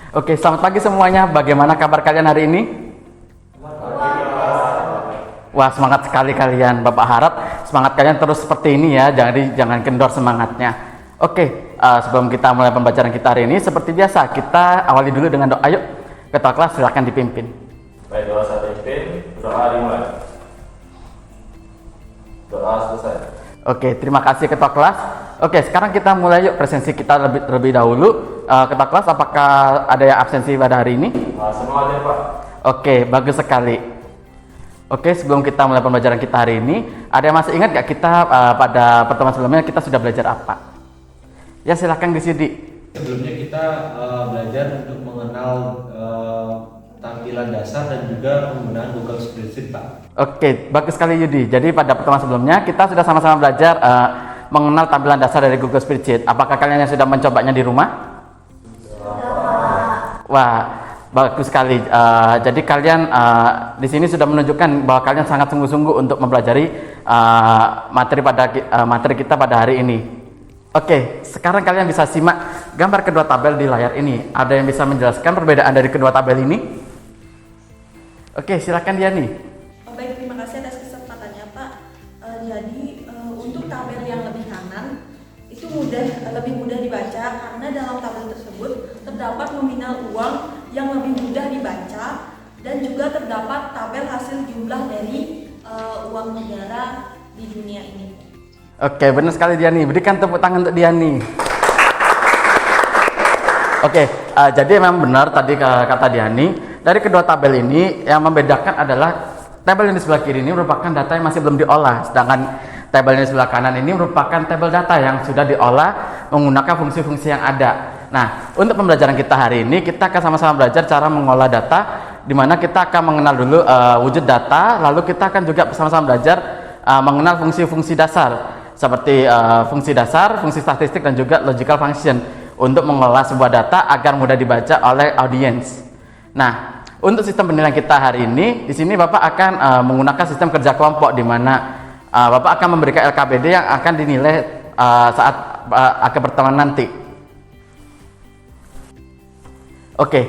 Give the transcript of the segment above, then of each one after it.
Oke, selamat pagi semuanya. Bagaimana kabar kalian hari ini? Wah, semangat sekali kalian. Bapak harap semangat kalian terus seperti ini ya. Jangan kendor semangatnya. Oke, sebelum kita mulai pembelajaran kita hari ini, seperti biasa kita awali dulu dengan doa. Yuk, ketua kelas silakan dipimpin. Baik, doa saya pimpin, doa dimulai. Doa selesai. Oke, terima kasih ketua kelas. Oke, sekarang kita mulai yuk presensi kita terlebih dahulu. Ketua kelas, apakah ada yang absensi pada hari ini? Semua hadir, Pak. Oke, bagus sekali. Oke, sebelum kita mulai pembelajaran kita hari ini, ada yang masih ingat gak kita pada pertemuan sebelumnya kita sudah belajar apa? Ya, silahkan di sini. Sebelumnya kita belajar untuk mengenal tampilan dasar dan juga penggunaan Google Spreadsheet, Pak. Oke, bagus sekali Yudi. Jadi pada pertemuan sebelumnya kita sudah sama-sama belajar mengenal tampilan dasar dari Google Spreadsheet. Apakah kalian yang sudah mencobanya di rumah? Wah, bagus sekali. Jadi kalian di sini sudah menunjukkan bahwa kalian sangat sungguh-sungguh untuk mempelajari materi kita pada hari ini. Oke, sekarang kalian bisa simak gambar kedua tabel di layar ini. Ada yang bisa menjelaskan perbedaan dari kedua tabel ini? Oke, silakan Diani. Baik, terima kasih atas kesempatannya, Pak. Jadi untuk tabel yang lebih kanan itu lebih mudah dibaca karena dalam tabel tersebut terdapat nominal uang yang lebih mudah dibaca dan juga terdapat tabel hasil jumlah dari uang negara di dunia ini. Oke, benar sekali Diani. Berikan tepuk tangan untuk Diani. Oke, jadi memang benar tadi kata Diani. Dari kedua tabel ini yang membedakan adalah tabel yang di sebelah kiri ini merupakan data yang masih belum diolah, sedangkan tabel yang di sebelah kanan ini merupakan tabel data yang sudah diolah menggunakan fungsi-fungsi yang ada. Nah, untuk pembelajaran kita hari ini kita akan sama-sama belajar cara mengolah data, di mana kita akan mengenal dulu wujud data, lalu kita akan juga sama-sama belajar mengenal fungsi-fungsi dasar seperti fungsi dasar, fungsi statistik dan juga logical function untuk mengolah sebuah data agar mudah dibaca oleh audiens. Nah, untuk sistem penilaian kita hari ini, di sini Bapak akan menggunakan sistem kerja kelompok, di mana Bapak akan memberikan LKPD yang akan dinilai saat akhir pertemuan nanti. Oke,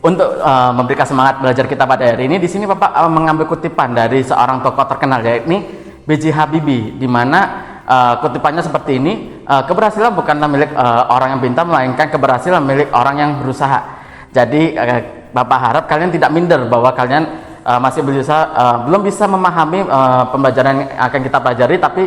untuk memberikan semangat belajar kita pada hari ini, di sini Bapak mengambil kutipan dari seorang tokoh terkenal, yakni B.J. Habibie, di mana kutipannya seperti ini, keberhasilan bukanlah milik orang yang pintar, melainkan keberhasilan milik orang yang berusaha. Jadi Bapak harap kalian tidak minder bahwa kalian masih belum bisa memahami pembelajaran yang akan kita pelajari, tapi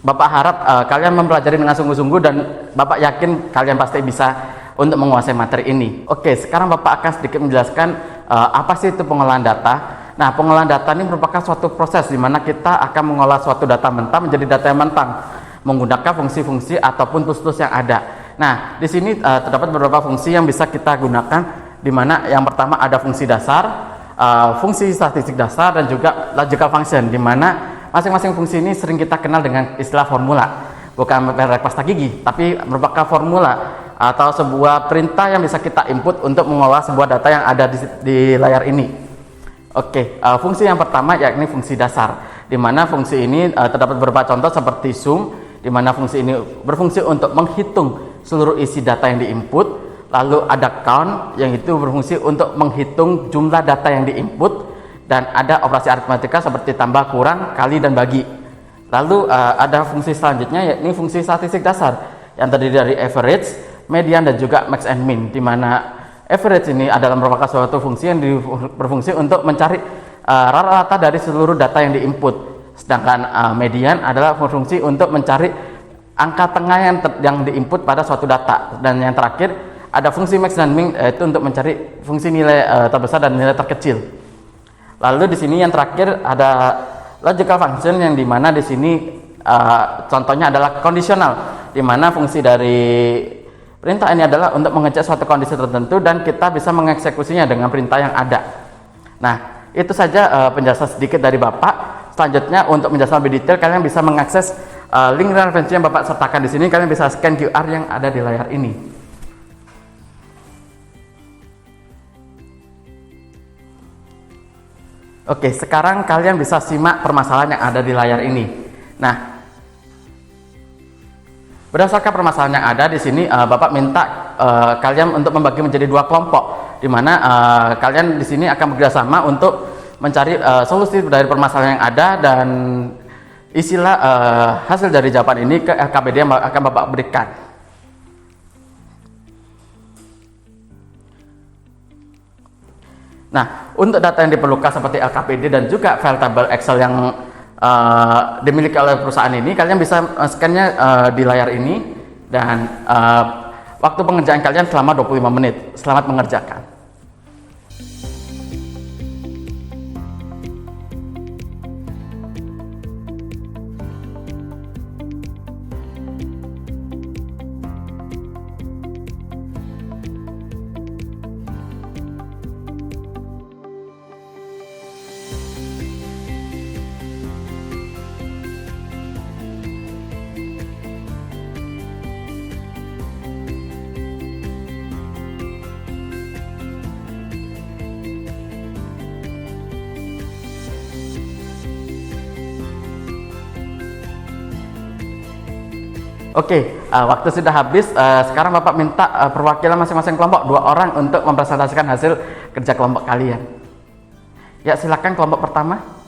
Bapak harap kalian mempelajari dengan sungguh-sungguh dan Bapak yakin kalian pasti bisa untuk menguasai materi ini. Oke, sekarang Bapak akan sedikit menjelaskan apa sih itu pengolahan data. Nah, pengolahan data ini merupakan suatu proses di mana kita akan mengolah suatu data mentah menjadi data yang mentah menggunakan fungsi-fungsi ataupun tools-tools yang ada. Nah, di sini terdapat beberapa fungsi yang bisa kita gunakan, di mana yang pertama ada fungsi dasar, fungsi statistik dasar dan juga logical function, di mana masing-masing fungsi ini sering kita kenal dengan istilah formula. Bukan merek pasta gigi, tapi merupakan formula atau sebuah perintah yang bisa kita input untuk mengolah sebuah data yang ada di layar ini. Oke, fungsi yang pertama yakni fungsi dasar, di mana fungsi ini terdapat beberapa contoh seperti sum, di mana fungsi ini berfungsi untuk menghitung seluruh isi data yang diinput. Lalu ada count yang itu berfungsi untuk menghitung jumlah data yang diinput, dan ada operasi aritmatika seperti tambah, kurang, kali, dan bagi. Lalu ada fungsi selanjutnya yakni fungsi statistik dasar yang terdiri dari average, median, dan juga max and min, di mana average ini adalah merupakan suatu fungsi yang berfungsi untuk mencari rata-rata dari seluruh data yang diinput, sedangkan median adalah berfungsi untuk mencari angka tengah yang diinput pada suatu data, dan yang terakhir ada fungsi max dan min, yaitu untuk mencari fungsi nilai terbesar dan nilai terkecil. Lalu di sini yang terakhir ada logical function, yang dimana di sini contohnya adalah kondisional, di mana fungsi dari perintah ini adalah untuk mengecek suatu kondisi tertentu dan kita bisa mengeksekusinya dengan perintah yang ada. Nah, itu saja penjelasan sedikit dari Bapak. Selanjutnya untuk menjelaskan lebih detail, kalian bisa mengakses link referensi yang Bapak sertakan di sini. Kalian bisa scan QR yang ada di layar ini. Oke, sekarang kalian bisa simak permasalahan yang ada di layar ini. Nah, Berdasarkan permasalahan yang ada di sini, Bapak minta kalian untuk membagi menjadi 2 kelompok, di mana kalian di sini akan bekerjasama untuk mencari solusi dari permasalahan yang ada, dan isilah hasil dari jawaban ini ke LKPD yang akan Bapak berikan. Nah, untuk data yang diperlukan seperti LKPD dan juga file tabel Excel yang dimiliki oleh perusahaan ini, kalian bisa scan-nya di layar ini, dan waktu pengerjaan kalian selama 25 menit. Selamat mengerjakan. Oke, waktu sudah habis. Sekarang Bapak minta perwakilan masing-masing kelompok 2 orang untuk mempresentasikan hasil kerja kelompok kalian. Ya, silakan kelompok pertama.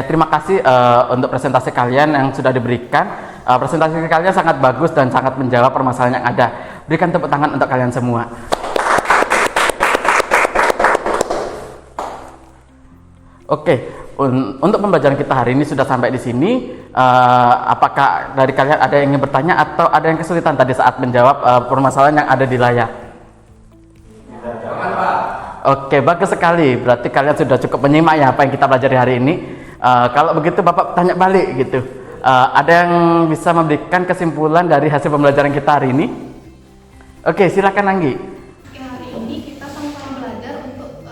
Terima kasih untuk presentasi kalian yang sudah diberikan. Presentasi kalian sangat bagus dan sangat menjawab permasalahan yang ada. Berikan tepuk tangan untuk kalian semua. Oke, untuk pembelajaran kita hari ini sudah sampai di sini. Apakah dari kalian ada yang ingin bertanya atau ada yang kesulitan tadi saat menjawab permasalahan yang ada di layar? Oke, bagus sekali. Berarti kalian sudah cukup menyimak ya apa yang kita pelajari hari ini. Kalau begitu Bapak tanya balik gitu. Ada yang bisa memberikan kesimpulan dari hasil pembelajaran kita hari ini? Oke, silakan Anggi. Hari ini kita sama-sama belajar untuk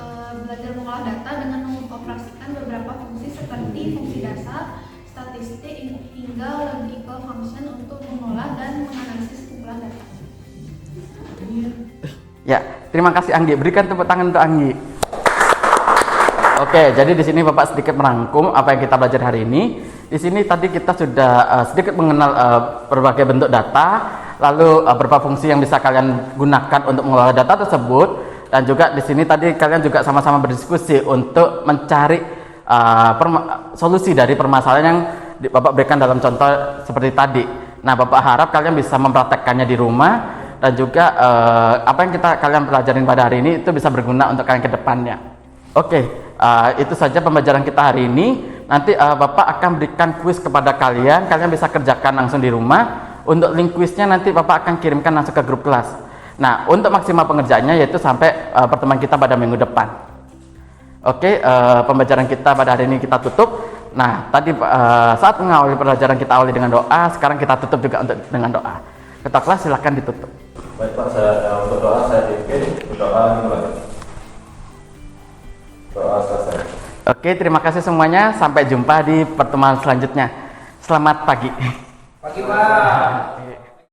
belajar mengolah data dengan mengoperasikan beberapa fungsi seperti fungsi dasar, statistik, hingga logical function untuk mengolah dan menganalisis kumpulan data. Ya, terima kasih Anggi. Berikan tepuk tangan untuk Anggi. Oke, jadi di sini Bapak sedikit merangkum apa yang kita belajar hari ini. Di sini tadi kita sudah sedikit mengenal berbagai bentuk data, lalu beberapa fungsi yang bisa kalian gunakan untuk mengelola data tersebut, dan juga di sini tadi kalian juga sama-sama berdiskusi untuk mencari solusi dari permasalahan yang Bapak berikan dalam contoh seperti tadi. Nah, Bapak harap kalian bisa mempraktekkannya di rumah, dan juga apa yang kalian pelajarin pada hari ini itu bisa berguna untuk kalian ke depannya. Oke. Itu saja pembelajaran kita hari ini. Nanti Bapak akan berikan kuis kepada kalian. Kalian bisa kerjakan langsung di rumah. Untuk link kuisnya nanti Bapak akan kirimkan langsung ke grup kelas. Nah, untuk maksimal pengerjaannya yaitu sampai pertemuan kita pada minggu depan. Oke, pembelajaran kita pada hari ini kita tutup. Nah, tadi saat mengawali pelajaran kita awali dengan doa. Sekarang kita tutup juga dengan doa. Ketua kelas silakan ditutup. Baik Pak, saya untuk doa saya pimpin, berdoa dimulai. Doa selesai. Oke, terima kasih semuanya. Sampai jumpa di pertemuan selanjutnya. Selamat pagi. Pagi Pak.